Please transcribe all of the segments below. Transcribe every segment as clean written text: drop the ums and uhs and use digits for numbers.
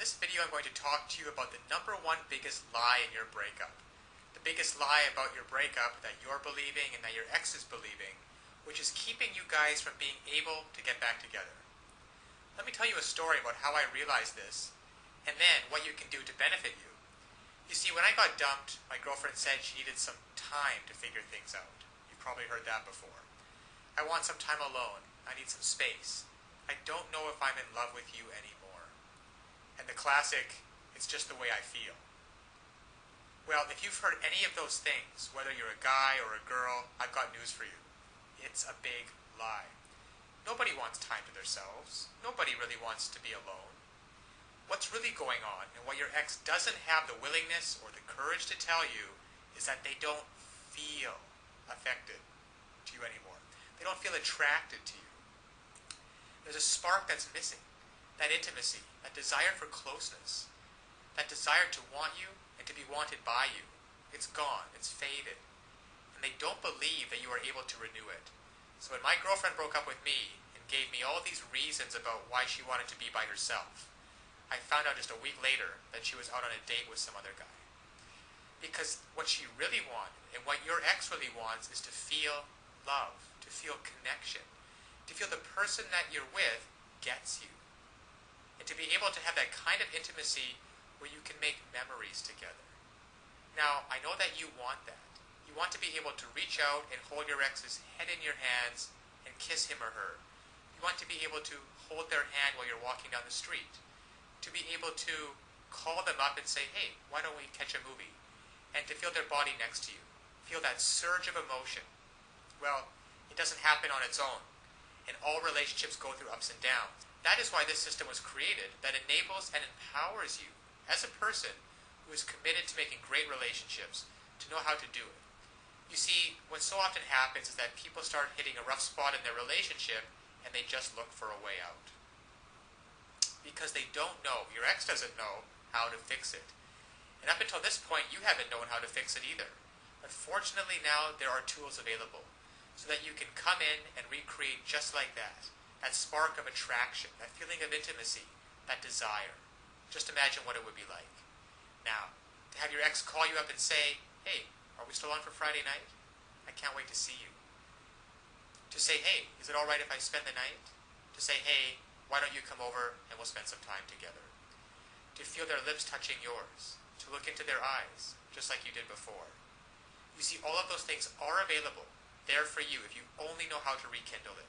this video I'm going to talk to you about the number one biggest lie in your breakup. The biggest lie about your breakup that you're believing and that your ex is believing, which is keeping you guys from being able to get back together. Let me tell you a story about how I realized this, and then what you can do to benefit you. You see, when I got dumped, my girlfriend said she needed some time to figure things out. You've probably heard that before. I want some time alone. I need some space. I don't know if I'm in love with you anymore. And the classic, it's just the way I feel. Well, if you've heard any of those things, whether you're a guy or a girl, I've got news for you. It's a big lie. Nobody wants time to themselves. Nobody really wants to be alone. What's really going on, and what your ex doesn't have the willingness or the courage to tell you, is that they don't feel affected to you anymore. They don't feel attracted to you. There's a spark that's missing. That intimacy, that desire for closeness, that desire to want you and to be wanted by you. It's gone. It's faded. And they don't believe that you are able to renew it. So when my girlfriend broke up with me and gave me all these reasons about why she wanted to be by herself, I found out just a week later that she was out on a date with some other guy. Because what she really wanted, and what your ex really wants, is to feel love, to feel connection, to feel the person that you're with gets you. And to be able to have that kind of intimacy where you can make memories together. Now, I know that you want that. You want to be able to reach out and hold your ex's head in your hands and kiss him or her. You want to be able to hold their hand while you're walking down the street. To be able to call them up and say, hey, why don't we catch a movie? And to feel their body next to you. Feel that surge of emotion. Well, it doesn't happen on its own. And all relationships go through ups and downs. That is why this system was created, that enables and empowers you as a person who is committed to making great relationships to know how to do it. You see, what so often happens is that people start hitting a rough spot in their relationship and they just look for a way out. Because they don't know, your ex doesn't know how to fix it. And up until this point, you haven't known how to fix it either. But fortunately now, there are tools available so that you can come in and recreate just like that. That spark of attraction, that feeling of intimacy, that desire. Just imagine what it would be like. Now, to have your ex call you up and say, hey, are we still on for Friday night? I can't wait to see you. To say, hey, is it all right if I spend the night? To say, hey, why don't you come over and we'll spend some time together? To feel their lips touching yours. To look into their eyes, just like you did before. You see, all of those things are available, there for you if you only know how to rekindle it.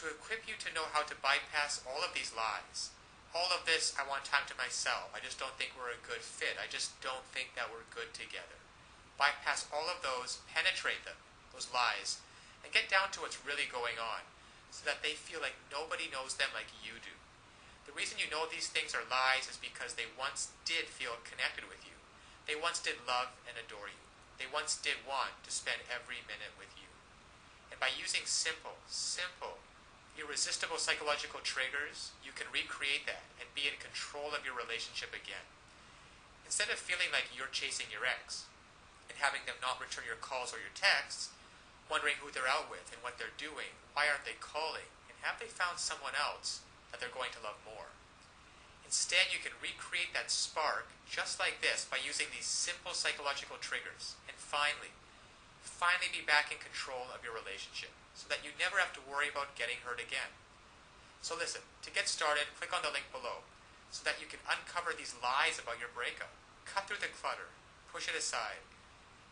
To equip you to know how to bypass all of these lies. All of this, I want time to myself. I just don't think we're a good fit. I just don't think that we're good together. Bypass all of those, penetrate them, those lies, and get down to what's really going on so that they feel like nobody knows them like you do. The reason you know these things are lies is because they once did feel connected with you. They once did love and adore you. They once did want to spend every minute with you. And by using simple, irresistible psychological triggers, you can recreate that and be in control of your relationship again. Instead of feeling like you're chasing your ex and having them not return your calls or your texts, wondering who they're out with and what they're doing, why aren't they calling, and have they found someone else that they're going to love more. Instead, you can recreate that spark just like this by using these simple psychological triggers and finally be back in control of your relationship so that you never have to worry about getting hurt again. So listen, to get started, click on the link below so that you can uncover these lies about your breakup, cut through the clutter, push it aside,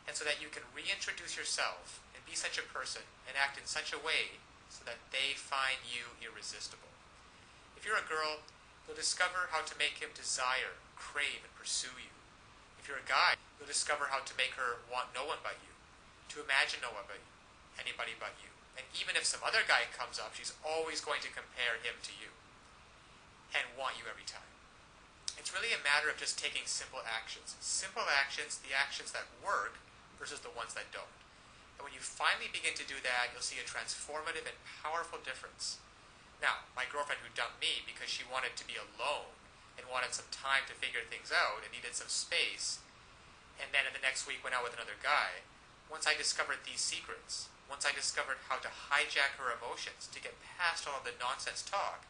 and so that you can reintroduce yourself and be such a person and act in such a way so that they find you irresistible. If you're a girl, you'll discover how to make him desire, crave, and pursue you. If you're a guy, you'll discover how to make her want no one but you, to imagine no one but you, anybody but you. And even if some other guy comes up, she's always going to compare him to you and want you every time. It's really a matter of just taking simple actions. Simple actions, the actions that work versus the ones that don't. And when you finally begin to do that, you'll see a transformative and powerful difference. Now, my girlfriend who dumped me because she wanted to be alone and wanted some time to figure things out and needed some space, and then in the next week went out with another guy, once I discovered these secrets, once I discovered how to hijack her emotions to get past all of the nonsense talk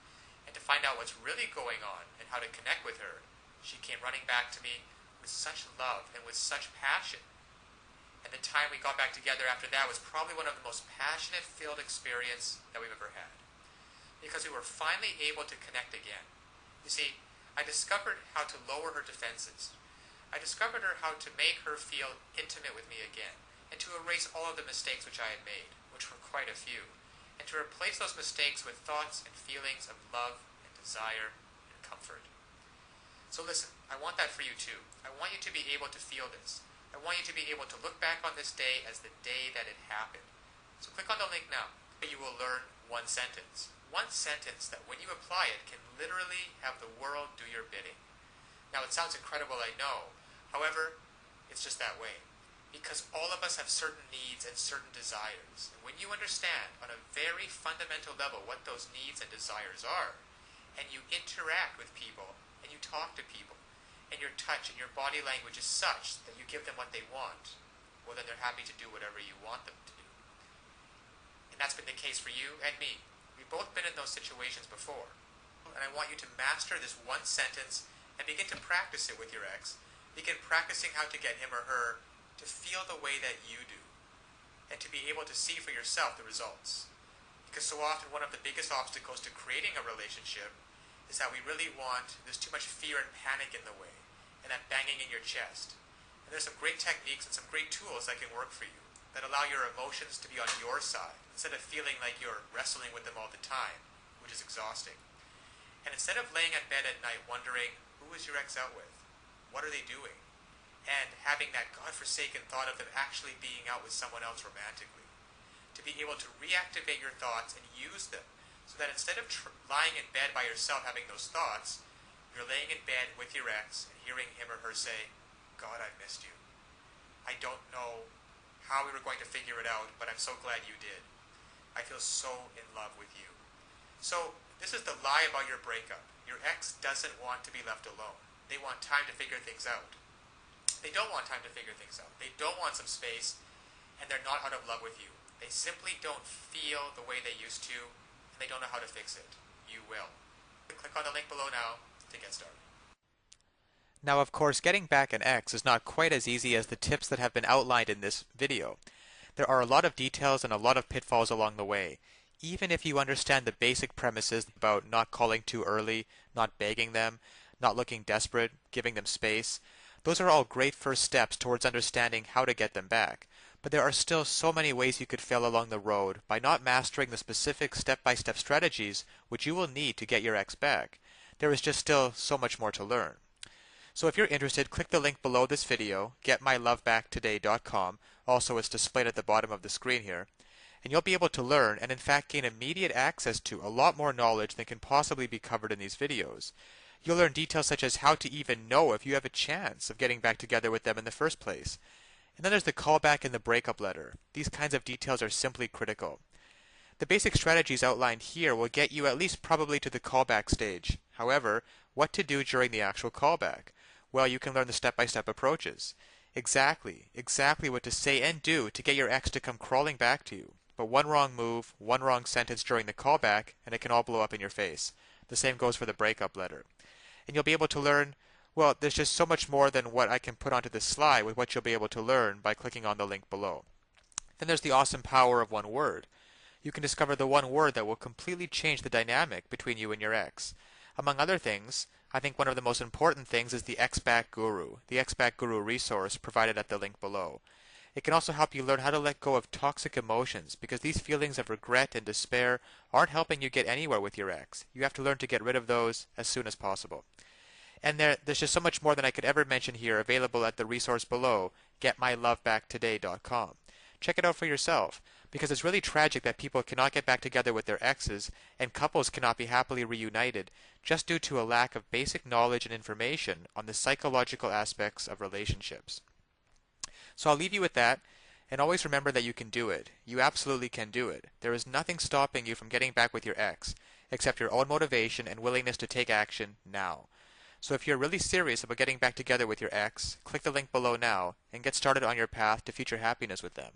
and to find out what's really going on and how to connect with her, She came running back to me with such love and with such passion. And the time we got back together after that was probably one of the most passionate-filled experience that we've ever had. Because we were finally able to connect again. You see, I discovered how to lower her defenses. I discovered how to make her feel intimate with me again, and to erase all of the mistakes which I had made, which were quite a few, and to replace those mistakes with thoughts and feelings of love and desire and comfort. So listen, I want that for you too. I want you to be able to feel this. I want you to be able to look back on this day as the day that it happened. So click on the link now. You will learn one sentence. One sentence that when you apply it can literally have the world do your bidding. Now it sounds incredible, I know. However, it's just that way. Because all of us have certain needs and certain desires. And when you understand on a very fundamental level what those needs and desires are, and you interact with people, and you talk to people, and your touch and your body language is such that you give them what they want, well then they're happy to do whatever you want them to do. And that's been the case for you and me. We've both been in those situations before. And I want you to master this one sentence and begin to practice it with your ex. Begin practicing how to get him or her to feel the way that you do, and to be able to see for yourself the results. Because so often one of the biggest obstacles to creating a relationship is that we really want, there's too much fear and panic in the way, and that banging in your chest. And there's some great techniques and some great tools that can work for you, that allow your emotions to be on your side, instead of feeling like you're wrestling with them all the time, which is exhausting. And instead of laying in bed at night wondering, who is your ex out with? What are they doing? And having that godforsaken thought of them actually being out with someone else romantically. To be able to reactivate your thoughts and use them, so that instead of lying in bed by yourself having those thoughts, you're laying in bed with your ex and hearing him or her say, God, I missed you. I don't know how we were going to figure it out, but I'm so glad you did. I feel so in love with you. So this is the lie about your breakup. Your ex doesn't want to be left alone. They want time to figure things out. They don't want time to figure things out. They don't want some space, and they're not out of love with you. They simply don't feel the way they used to, and they don't know how to fix it. You will. Click on the link below now to get started. Now, of course, getting back an ex is not quite as easy as the tips that have been outlined in this video. There are a lot of details and a lot of pitfalls along the way. Even if you understand the basic premises about not calling too early, not begging them, not looking desperate, giving them space, those are all great first steps towards understanding how to get them back. But there are still so many ways you could fail along the road by not mastering the specific step-by-step strategies which you will need to get your ex back. There is just still so much more to learn. So if you're interested, click the link below this video, getmylovebacktoday.com. Also, it's displayed at the bottom of the screen here. And you'll be able to learn and in fact gain immediate access to a lot more knowledge than can possibly be covered in these videos. You'll learn details such as how to even know if you have a chance of getting back together with them in the first place. And then there's the callback and the breakup letter. These kinds of details are simply critical. The basic strategies outlined here will get you at least probably to the callback stage. However, what to do during the actual callback? Well, you can learn the step-by-step approaches. Exactly what to say and do to get your ex to come crawling back to you. But one wrong move, one wrong sentence during the callback, and it can all blow up in your face. The same goes for the breakup letter. And you'll be able to learn, well, there's just so much more than what I can put onto this slide with what you'll be able to learn by clicking on the link below. Then there's the awesome power of one word. You can discover the one word that will completely change the dynamic between you and your ex. Among other things, I think one of the most important things is the Ex-Back Guru, the Ex-Back Guru resource provided at the link below. It can also help you learn how to let go of toxic emotions, because these feelings of regret and despair aren't helping you get anywhere with your ex. You have to learn to get rid of those as soon as possible. And there's just so much more than I could ever mention here available at the resource below, getmylovebacktoday.com. Check it out for yourself, because it's really tragic that people cannot get back together with their exes and couples cannot be happily reunited just due to a lack of basic knowledge and information on the psychological aspects of relationships. So I'll leave you with that, and always remember that you can do it. You absolutely can do it. There is nothing stopping you from getting back with your ex, except your own motivation and willingness to take action now. So if you're really serious about getting back together with your ex, click the link below now and get started on your path to future happiness with them.